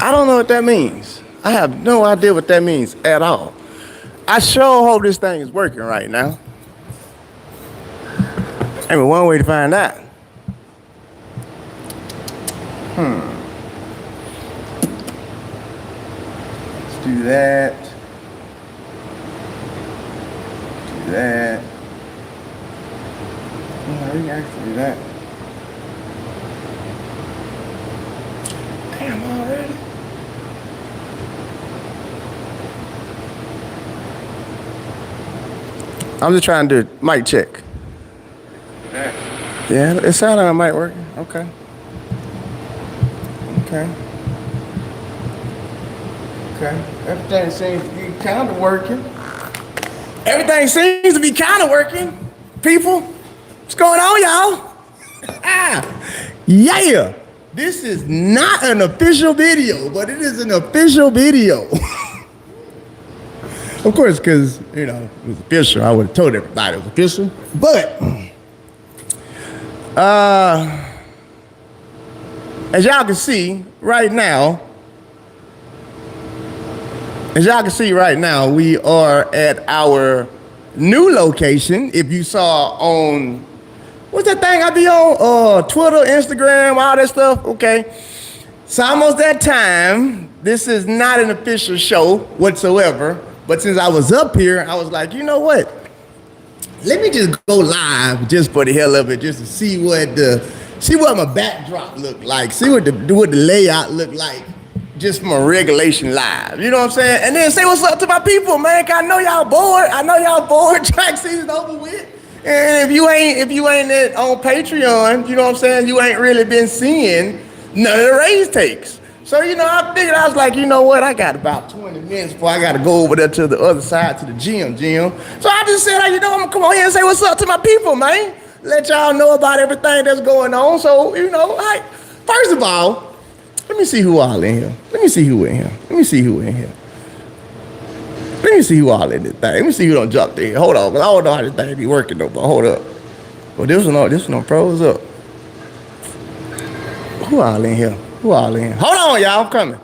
I don't know what that means. I have no idea what that means at all. I sure hope this thing is working right now. Maybe one way to find out. Let's do that. Do that. Yeah, we can actually do that. Damn, already? I'm just trying to do mic check. Yeah, it sounded like mic working. Okay. Okay. Okay. Everything seems to be kind of working. Everything seems to be kind of working. People, what's going on, y'all? Yeah. This is not an official video, but it is an official video. Of course, because, you know, it was official. I would have told everybody it was official. But, as y'all can see right now, we are at our new location. If you saw on, what's that thing I be on? Twitter, Instagram, all that stuff. Okay. It's almost that time. This is not an official show whatsoever. But since I was up here, I was like, you know what? Let me just go live just for the hell of it, just to see what my backdrop looked like, see what the layout looked like, just from a regulation live. You know what I'm saying? And then say what's up to my people, man. 'Cause I know y'all bored. Track season over with. And if you ain't on Patreon, you know what I'm saying? You ain't really been seeing none of the raise takes. So, you know, I figured, I was like, you know what? I got about 20 minutes before I got to go over there to the other side, to the gym. So I just said, you know, I'm going to come on here and say what's up to my people, man. Let y'all know about everything that's going on. So, you know, first of all, let me see who all in here. Let me see who all in this thing. Let me see who don't jump there. Hold on, because I don't know how this thing be working though, but hold up. Well, this one on pros up. Who all in here? Hold on, y'all, I'm coming.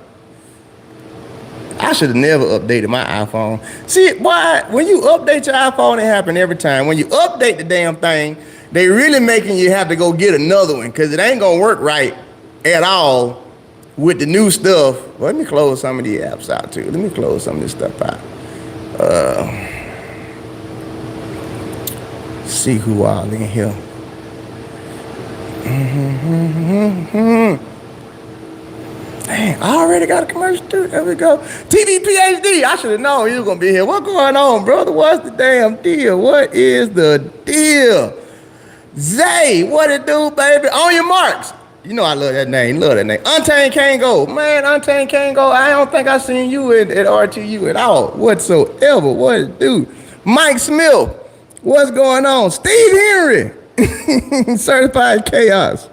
I should have never updated my iPhone. See, boy, when you update your iPhone, it happens every time. When you update the damn thing, they really making you have to go get another one because it ain't going to work right at all with the new stuff. Well, let me close some of these apps out, too. Let me close some of this stuff out. See who all in here. Dang, I already got a commercial too. There we go. TV PhD. I should have known you was gonna be here. What's going on, brother? What's the damn deal? What is the deal? Zay, what it do, baby? On your marks. You know I love that name. Untamed can't go. Man, Untamed can't go. I don't think I seen you at RTU at all whatsoever. What it do? Mike Smith. What's going on? Steve Henry. Certified chaos.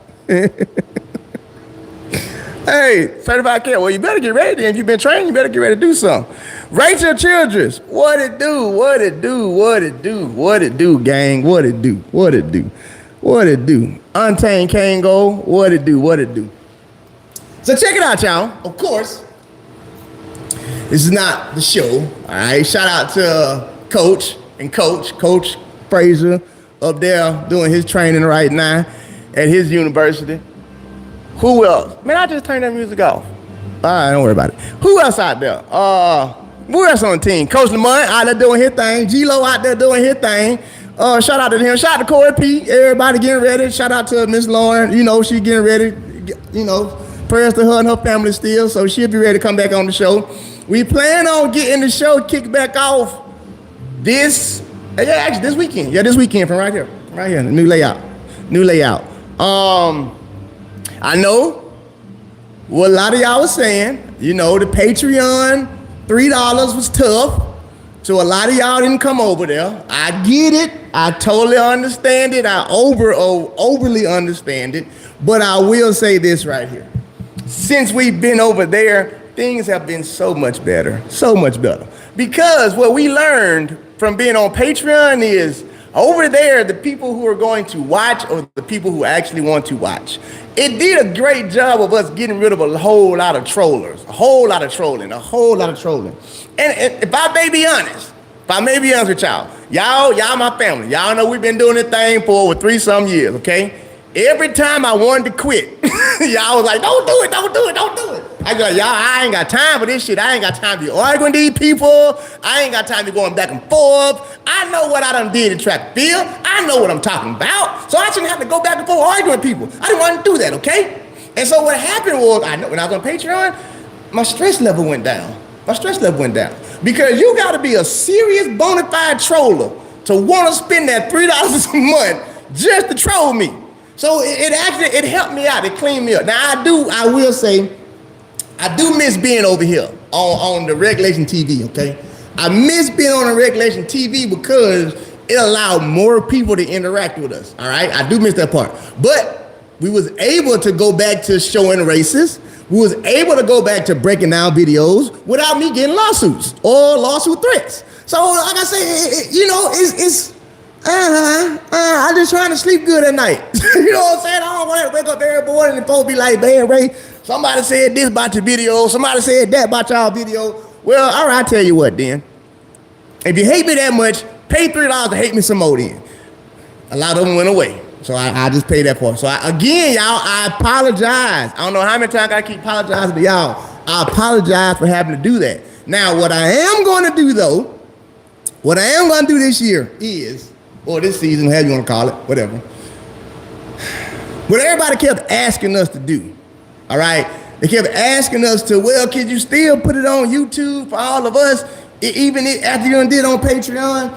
Hey, certified chaos. Well, you better get ready then. If you've been trained, you better get ready to do something. Rachel Childress. What it do, gang? What it do? Untamed can't go. What it do? So check it out, y'all. Of course, this is not the show. All right. Shout out to Coach Fraser up there doing his training right now at his university. Who else? Man, I just turned that music off. All right, don't worry about it. Who else out there? Who else on the team? Coach Lamont out there doing his thing. G-Lo out there doing his thing. Shout out to him. Shout out to Corey P. Everybody getting ready. Shout out to Miss Lauren. You know, she getting ready. You know, prayers to her and her family still, so she'll be ready to come back on the show. We plan on getting the show kicked back off this weekend. Yeah, this weekend from right here. The new layout. I know what a lot of y'all was saying. You know, the Patreon $3 was tough. So a lot of y'all didn't come over there. I get it. I totally understand it. I overly understand it. But I will say this right here. Since we've been over there, things have been so much better. Because what we learned from being on Patreon is over there, the people who are going to watch or the people who actually want to watch. It did a great job of us getting rid of a whole lot of trollers, a whole lot of trolling. And if I may be honest with y'all my family. Y'all know we've been doing this thing for over 3-some years, okay? Every time I wanted to quit, y'all was like, don't do it. I go, y'all, I ain't got time for this shit. I ain't got time to be arguing with these people. I ain't got time to be going back and forth. I know what I done did in track and field. I know what I'm talking about. So I shouldn't have to go back and forth arguing with people. I didn't want to do that, okay? And so what happened was, I know when I was on Patreon, my stress level went down. Because you got to be a serious bona fide troller to want to spend that $3 a month just to troll me. So it helped me out. It cleaned me up. Now I will say, I do miss being over here on the Regulation TV, okay? I miss being on the Regulation TV because it allowed more people to interact with us, all right? I do miss that part. But we was able to go back to showing races. We was able to go back to breaking down videos without me getting lawsuits or lawsuit threats. So like I say, I'm just trying to sleep good at night. You know what I'm saying? I don't want to wake up every morning and folks be like, man, Ray, somebody said this about your video. Somebody said that about y'all video. Well, all right, I'll tell you what then. If you hate me that much, pay $3 to hate me some more then. A lot of them went away. So I just paid that for it. So again, y'all, I apologize. I don't know how many times I keep apologizing to y'all. I apologize for having to do that. Now, what I am going to do though, this year is, or this season, however you want to call it, whatever. What everybody kept asking us to do, all right? They kept asking us to, well, could you still put it on YouTube for all of us, even after you did on Patreon?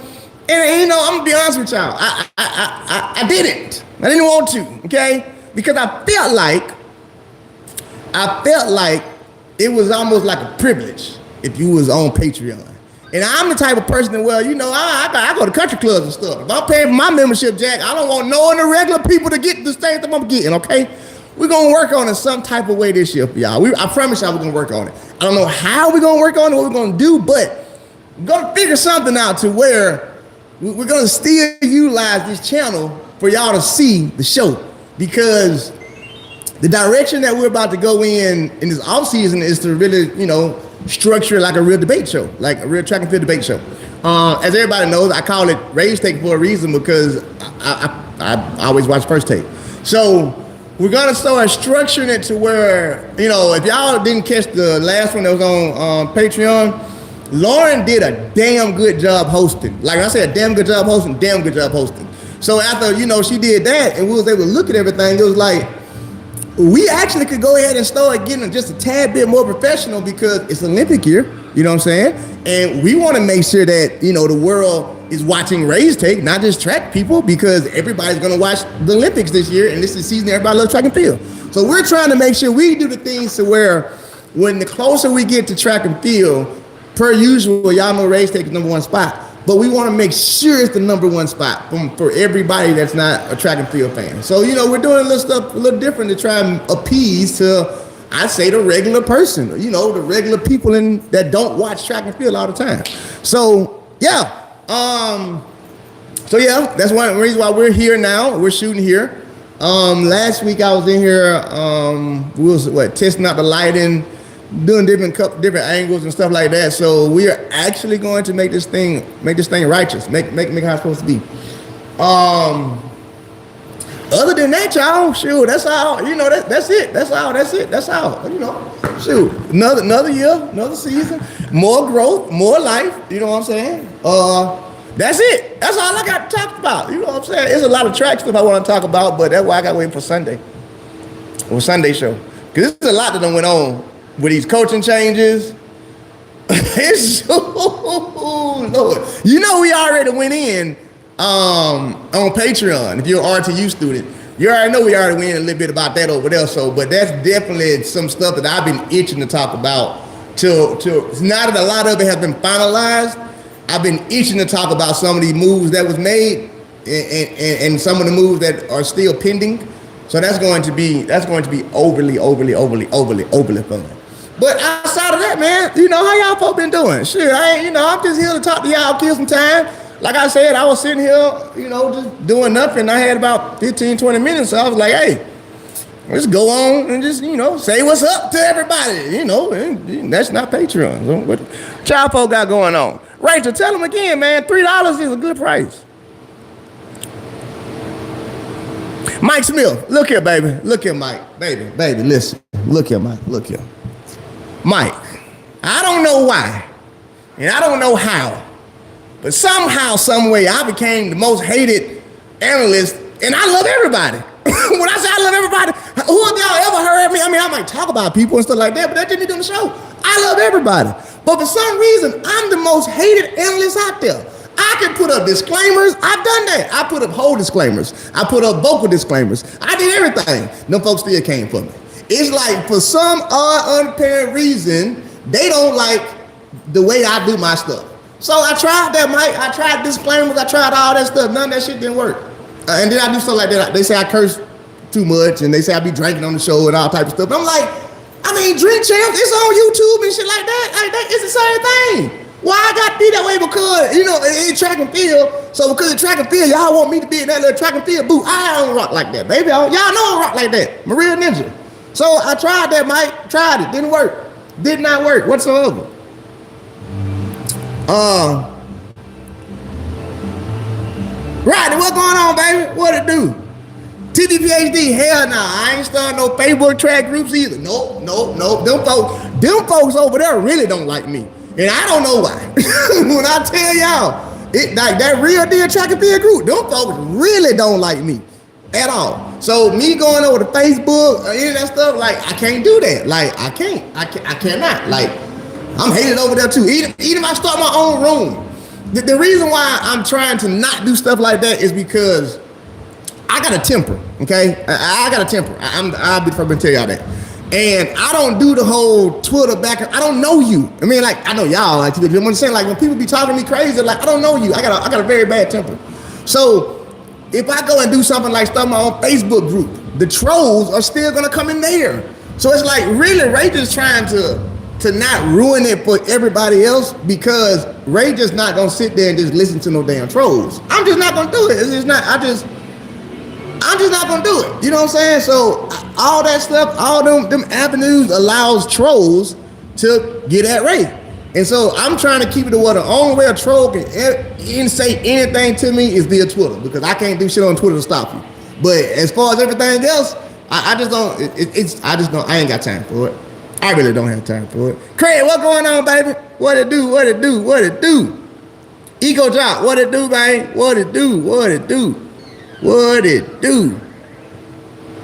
And you know, I'm gonna be honest with y'all, I didn't. I didn't want to, okay? Because I felt like it was almost like a privilege if you was on Patreon. And I'm the type of person that, well, you know, I go to country clubs and stuff. If I'm paying for my membership, Jack, I don't want no other regular people to get the same thing I'm getting, okay? We're gonna work on it some type of way this year for y'all. I promise y'all we're gonna work on it. I don't know how we're gonna work on it, what we're gonna do, but we're gonna figure something out to where we're gonna still utilize this channel for y'all to see the show. Because the direction that we're about to go in this off season is to really, you know, structure like a real debate show, like a real track and field debate show. As everybody knows, I call it ReasTake for a reason because I always watch First Take. So we're gonna start structuring it to where, you know, if y'all didn't catch the last one that was on Patreon, Lauren did a damn good job hosting. Like I said, damn good job hosting. So after, you know, she did that and we was able to look at everything, it was like, we actually could go ahead and start getting just a tad bit more professional because it's Olympic year, you know what I'm saying? And we want to make sure that, you know, the world is watching ReasTake, not just track people, because everybody's going to watch the Olympics this year, and this is the season everybody loves track and field. So we're trying to make sure we do the things to where when the closer we get to track and field, per usual, y'all know ReasTake is #1 spot. But we want to make sure it's the #1 spot for everybody that's not a track and field fan. So, you know, we're doing a little stuff a little different to try and appease to, I say, the regular person, you know, the regular people that don't watch track and field all the time. So, yeah. That's one reason why we're here now. We're shooting here. Last week I was in here, we was testing out the lighting, doing different angles and stuff like that. So we are actually going to make this thing righteous, make how it's supposed to be. Other than that, y'all, shoot, that's all. You know, that's it. That's all. You know, shoot, another year, another season, more growth, more life. You know what I'm saying? That's it. That's all I got to talk about. You know what I'm saying? There's a lot of track stuff I want to talk about, but that's why I got to wait for Sunday show, because there's a lot that done went on with these coaching changes. It's Lord. You know, we already went in on Patreon. If you're an RTU student, you already know we already went in a little bit about that over there. So, but that's definitely some stuff that I've been itching to talk about. Till now that a lot of it has been finalized, I've been itching to talk about some of these moves that was made and some of the moves that are still pending. So that's going to be overly fun. But outside of that, man, you know, how y'all folks been doing? Shit, I'm just here to talk to y'all, kill some time. like I said, I was sitting here, you know, just doing nothing. I had about 15, 20 minutes. So I was like, hey, let's go on and just, you know, say what's up to everybody, you know, and that's not Patreon. So what child folk got going on? Rachel, tell them again, man, $3 is a good price. Mike Smith, look here, baby. Look here, Mike. Baby, listen. Look here, Mike. Look here. Mike, I don't know why, and I don't know how, but somehow, some way, I became the most hated analyst, and I love everybody. When I say I love everybody, who have y'all ever heard me? I mean, I might talk about people and stuff like that, but that didn't do the show. I love everybody. But for some reason, I'm the most hated analyst out there. I can put up disclaimers. I've done that. I put up whole disclaimers. I put up vocal disclaimers. I did everything. No folks still came for me. It's like for some odd, unapparent reason, they don't like the way I do my stuff. So I tried that, Mike. I tried disclaimers. I tried all that stuff. None of that shit didn't work. And then I do stuff like that. They say I curse too much, and they say I be drinking on the show and all type of stuff. I'm like, I mean, Drink Champs, it's on YouTube and shit like that. It's the same thing. Why I got to be that way? Because, you know, it's track and field. So because it's track and field, y'all want me to be in that little track and field booth. I don't rock like that, baby. Y'all know I don't rock like that. I'm a real ninja. So I tried that, Mike. Tried it. Didn't work. Did not work whatsoever. Rodney, what's going on, baby? What it do? TVPhD, hell nah. I ain't starting no Facebook track groups either. Nope. Them folks over there really don't like me. And I don't know why. When I tell y'all, it like that real deal track and field group, them folks really don't like me at all. So me going over to Facebook, any of that stuff, like I can't do that. Like I cannot. Like I'm hated over there too. Even if I start my own room. The reason why I'm trying to not do stuff like that is because I got a temper, okay? I got a temper. I'll be the first to tell y'all that. And I don't do the whole Twitter back. I don't know you. I mean, like, I know y'all, like, you know what I'm saying? Like, when people be talking to me crazy, like, I don't know you. I got a very bad temper. So if I go and do something like start my own Facebook group, the trolls are still gonna come in there. So it's like, really, Ray just trying to not ruin it for everybody else, because Ray just not gonna sit there and just listen to no damn trolls. I'm just not gonna do it. It's just not, I'm just not gonna do it. You know what I'm saying? So all that stuff, all them avenues allows trolls to get at Ray. And so I'm trying to keep it to where the only way a troll can say anything to me is via Twitter, because I can't do shit on Twitter to stop you. But as far as everything else, I just don't, I ain't got time for it. I really don't have time for it. Craig, what's going on, baby? What it do? Eco Drop, what it do, baby? What it do?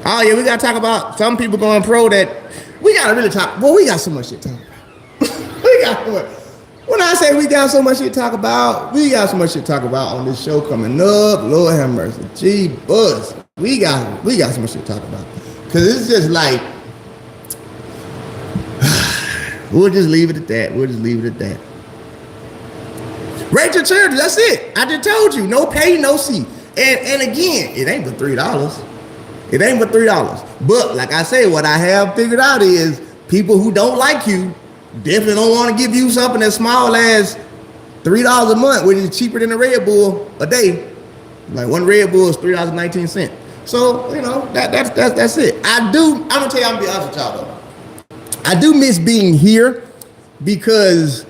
Oh yeah, we gotta talk about some people going pro that we gotta really talk. Boy, we got so much shit to talk about. When I say we got so much shit to talk about, we got so much shit to talk about on this show coming up. Lord have mercy. Gee, buzz. We got so much shit to talk about. Cause it's just like, we'll just leave it at that. Rachel Children, that's it. I just told you, no pay, no see. And again, it ain't but $3. But like I say, what I have figured out is people who don't like you definitely don't want to give you something as small as $3 a month, which is cheaper than a Red Bull a day. Like one Red Bull is $3.19. So, you know, that's it. I'm gonna tell you, I'm gonna be honest with y'all though. I do miss being here, because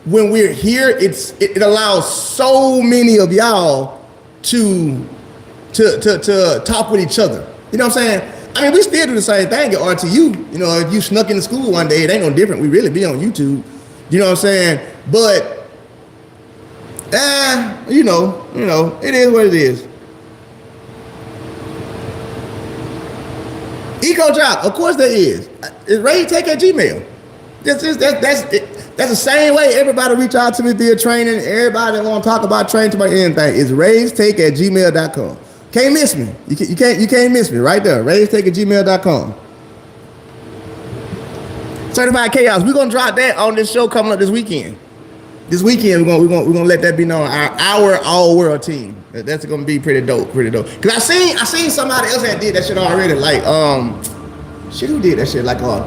when we're here, it allows so many of y'all to talk with each other. You know what I'm saying? I mean, we still do the same thing at RTU. You know, if you snuck into school one day, it ain't no different. We really be on YouTube. You know what I'm saying? But, you know, it is what it is. Eco Drop, of course there is. It's ReasTake at Gmail. That's the same way everybody reach out to me via training. Everybody want to talk about training, about anything. It's ReasTake at gmail.com. Can't miss me. You can't miss me right there. ReasTake at gmail.com. Certified Chaos. We're gonna drop that on this show coming up this weekend. This weekend we're gonna let that be known. Our all world team. That's gonna be pretty dope. Cause I seen somebody else that did that shit already. Like who did that shit? Like I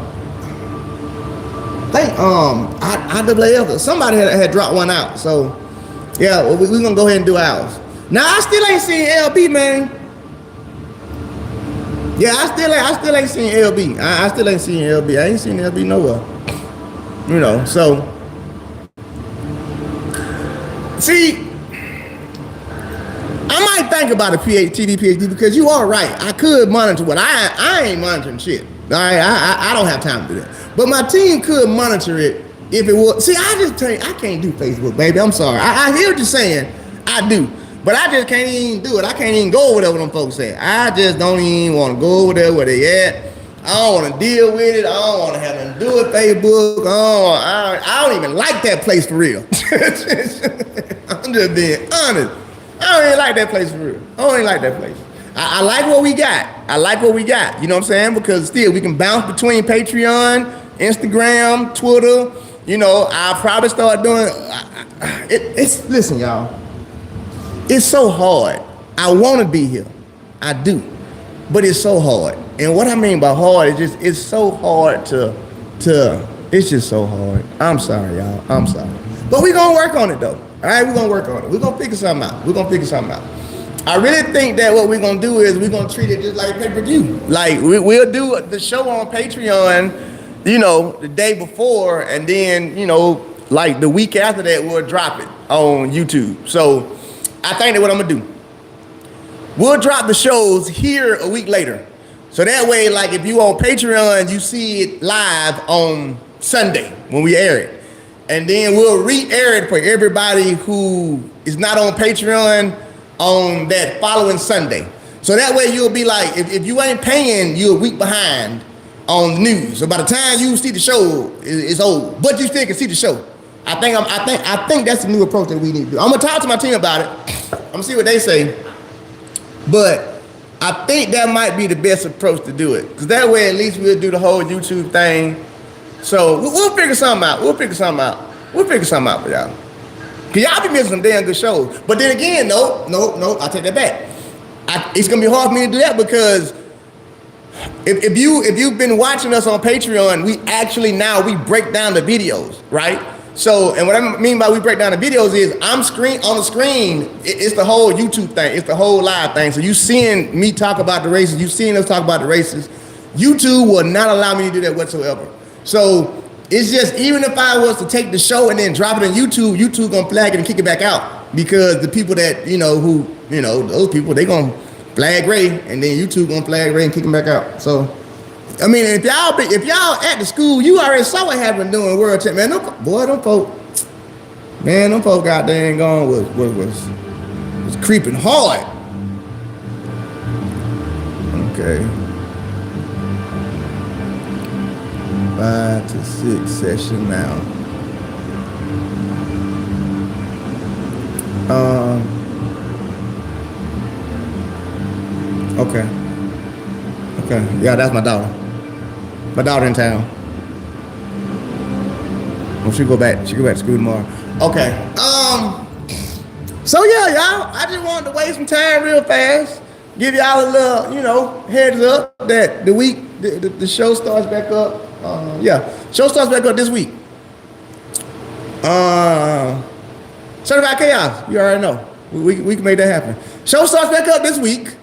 think IWF, somebody had dropped one out. So Yeah, well, we're gonna go ahead and do ours. Now I still ain't seen LB, man. Yeah, I still ain't seen LB. I still ain't seen LB. I ain't seen LB nowhere. You know, so see, I might think about a PhD because you are right. I could monitor what I ain't monitoring shit. All right, I don't have time to do that. But my team could monitor it if it was. See, I just tell you, I can't do Facebook, baby. I'm sorry. I hear what you're saying. I do. But I just can't even do it. I can't even go over there with them folks say. I just don't even want to go over there where they at. I don't want to deal with it. I don't want to have nothing to do with Facebook. I don't even like that place for real. I'm just being honest. I don't even like that place for real. I don't even like that place. I like what we got. I like what we got. You know what I'm saying? Because still, we can bounce between Patreon, Instagram, Twitter. You know, I'll probably start doing. Listen, y'all. It's so hard. I want to be here. I do. But it's so hard. And what I mean by hard is it's so hard to, it's just so hard. I'm sorry, y'all. I'm sorry. But we're going to work on it, though. All right, we're going to work on it. We're going to figure something out. I really think that what we're going to do is we're going to treat it just like pay-per-view. Like, we'll do the show on Patreon, you know, the day before, and then, you know, like the week after that, we'll drop it on YouTube. So I think that's what I'm going to do. We'll drop the shows here a week later. So that way, like, if you on Patreon, you see it live on Sunday when we air it. And then we'll re-air it for everybody who is not on Patreon on that following Sunday. So that way you'll be like, if you ain't paying, you're a week behind on the news. So by the time you see the show, it's old. But you still can see the show. I think that's the new approach that we need to do. I'm gonna talk to my team about it. I'm gonna see what they say. But I think that might be the best approach to do it. Because that way at least we'll do the whole YouTube thing. So we'll figure something out. We'll figure something out for y'all. Because y'all be missing some damn good shows. But then again, no, I take that back. It's going to be hard for me to do that because if you've been watching us on Patreon, we break down the videos, right? So, and what I mean by we break down the videos is on the screen, it's the whole YouTube thing. It's the whole live thing. So you seeing me talk about the races, you seeing us talk about the races. YouTube will not allow me to do that whatsoever. So it's just, even if I was to take the show and then drop it on YouTube gonna flag it and kick it back out because the people that, those people, they gonna flag Ray and then YouTube gonna flag Ray and kick him back out. So, I mean, if y'all at the school, you already saw what happened doing World Champ, man. Them folk out there ain't gone was creeping hard. Okay. 5 to 6 session now. Okay. Yeah, that's my daughter. My daughter in town. Well, she go back to school tomorrow. Okay. So yeah, y'all, I just wanted to waste some time real fast. Give y'all a little, heads up that the week the show starts back up. Show starts back up this week. Certified Chaos, you already know. We can make that happen. Show starts back up this week.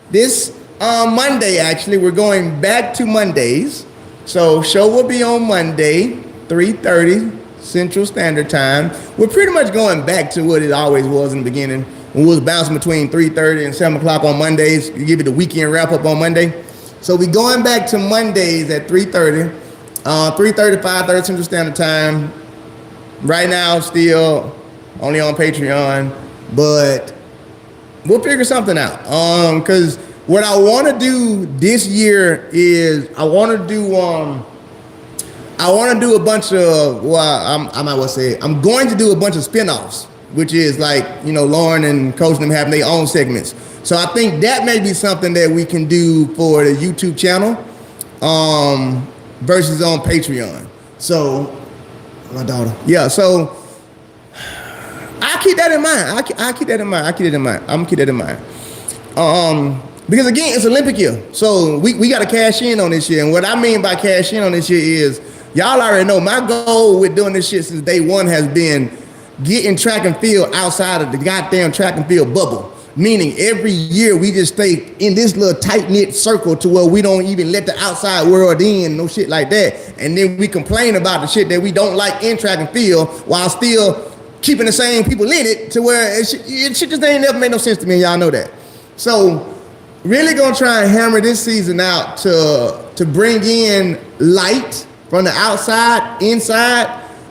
This Monday, actually, we're going back to Mondays. So show will be on Monday, 3:30 Central Standard Time. We're pretty much going back to what it always was in the beginning. When we was bouncing between 3:30 and 7 o'clock on Mondays. You give it the weekend wrap up on Monday. So we're going back to Mondays at 3:30, 3:30 to 5:30 Central Standard Time. Right now, still only on Patreon, but we'll figure something out. Because what I want to do this year is I want to do a bunch of, I'm going to do a bunch of spinoffs, which is like, Lauren and Coach and them having their own segments. So I think that may be something that we can do for the YouTube channel versus on Patreon. So, my daughter. Yeah, so I'll keep that in mind. I'll keep that in mind. I'm going to keep that in mind. Because again, it's Olympic year. So we got to cash in on this year. And what I mean by cash in on this year is, y'all already know my goal with doing this shit since day one has been getting track and field outside of the goddamn track and field bubble. Meaning every year we just stay in this little tight-knit circle to where we don't even let the outside world in, no shit like that. And then we complain about the shit that we don't like in track and field while still keeping the same people in it to where it shit just ain't never made no sense to me, and y'all know that. So really gonna try and hammer this season out to bring in light from the outside, inside,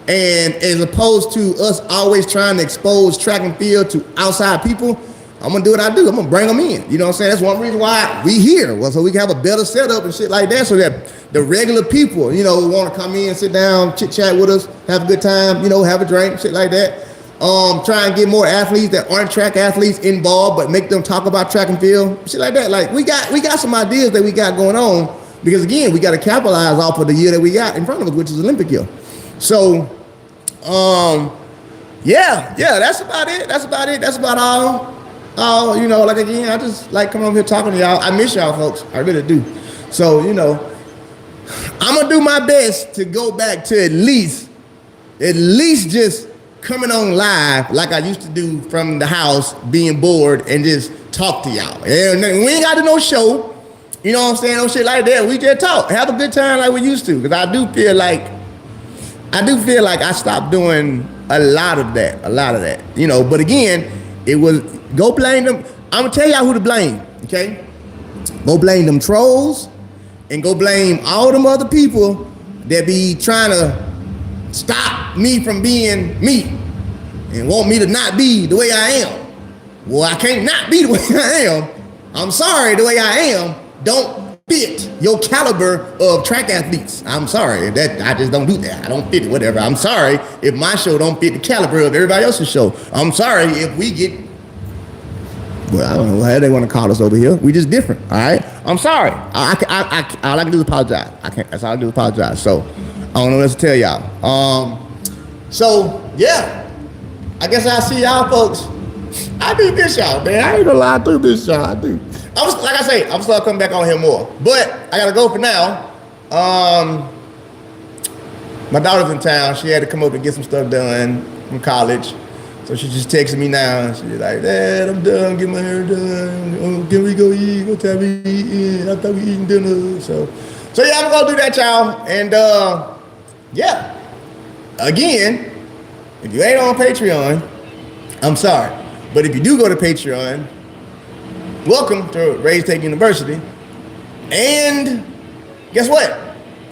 and as opposed to us always trying to expose track and field to outside people, I'm gonna do what I do. I'm gonna bring them in. You know what I'm saying? That's one reason why we here. Well, so we can have a better setup and shit like that, so that the regular people, you know, want to come in, sit down, chit chat with us, have a good time, you know, have a drink, shit like that. Try and get more athletes that aren't track athletes involved, but make them talk about track and field, shit like that. Like we got some ideas that we got going on because again, we got to capitalize off of the year that we got in front of us, which is Olympic year. So, yeah, that's about it. That's about all. You know, like again, I just like coming over here talking to y'all. I miss y'all folks. I really do. So, you know, I'm gonna do my best to go back to at least just coming on live like I used to do from the house, being bored and just talk to y'all. And we ain't got to do no show. You know what I'm saying? No shit like that. We just talk. Have a good time like we used to. Because I do feel like I stopped doing a lot of that. You know, but again, it was go blame them. I'm gonna tell y'all who to blame, okay? Go blame them trolls and go blame all them other people that be trying to stop me from being me and want me to not be the way I am. Well, I can't not be the way I am. I'm sorry, the way I am don't fit your caliber of track athletes. I'm sorry, that I just don't do that. I don't fit it, whatever. I'm sorry if my show don't fit the caliber of everybody else's show. I'm sorry if we get, well, I don't know how they want to call us over here. We just different, all right? I'm sorry. All I can do is apologize. That's all I can do is apologize. So I don't know what else to tell y'all. So yeah, I guess I'll see y'all folks. I do miss y'all, man. I ain't gonna lie, I do miss y'all. I do. Like I say, I'm still coming back on here more. But I gotta go for now. My daughter's in town. She had to come up and get some stuff done from college. So she just texted me now. She's like, Dad, I'm done, get my hair done. Can we go eat? What time we eating? I thought we eating dinner. So yeah, I'm gonna do that, y'all. And yeah. Again, if you ain't on Patreon, I'm sorry. But if you do go to Patreon, welcome to ReasTake University. And guess what?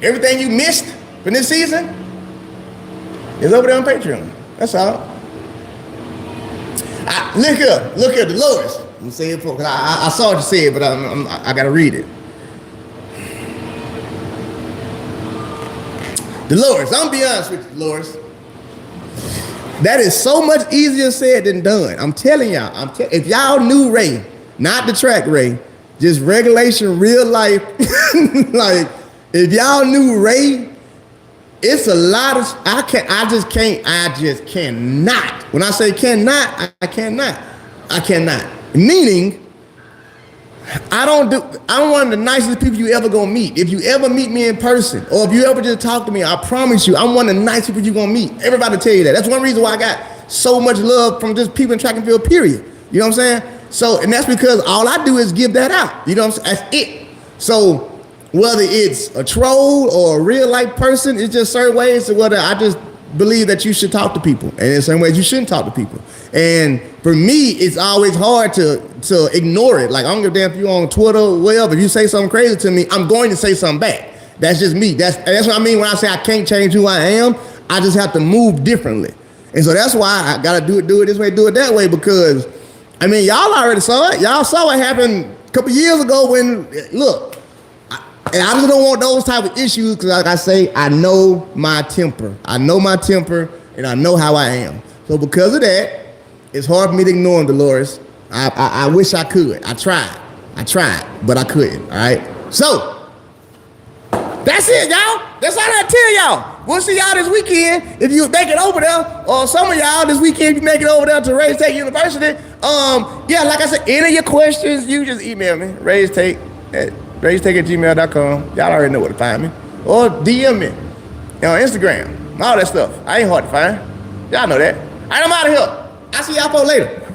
Everything you missed from this season is over there on Patreon. That's all. Look here, Dolores. I'm gonna say it for, cause I saw what you said, but I gotta read it. Dolores, I'm gonna be honest with you, Dolores. That is so much easier said than done. I'm telling y'all. If y'all knew Ray, not the track Ray, just regulation, real life. Like, if y'all knew Ray, it's a lot of. I just cannot. When I say cannot, I cannot. Meaning, I'm one of the nicest people you ever gonna meet. If you ever meet me in person, or if you ever just talk to me, I promise you, I'm one of the nicest people you gonna meet. Everybody tell you that. That's one reason why I got so much love from just people in track and field, period. You know what I'm saying? So, and that's because all I do is give that out. You know what I'm saying? That's it. So, whether it's a troll or a real life person, it's just certain ways to whether I just believe that you should talk to people. And in some ways you shouldn't talk to people. And for me, it's always hard to ignore it. Like, I don't give a damn if you're on Twitter or whatever. If you say something crazy to me, I'm going to say something back. That's just me. That's what I mean when I say I can't change who I am. I just have to move differently. And so that's why I gotta do it this way, do it that way, because I mean, y'all already saw it. Y'all saw what happened a couple years ago when, look, and I just don't want those type of issues because, like I say, I know my temper. And I know how I am. So because of that, it's hard for me to ignore him, Dolores. I wish I could. I tried, but I couldn't, all right? So, that's it, y'all. That's all I tell y'all. We'll see y'all this weekend if you make it over there, or some of y'all this weekend if you make it over there to ReasTake University. Yeah, like I said, any of your questions, you just email me, ReasTake@gmail.com. Y'all already know where to find me. Or DM me on Instagram, all that stuff. I ain't hard to find. Y'all know that. right, I'm out of here. I'll see y'all for later.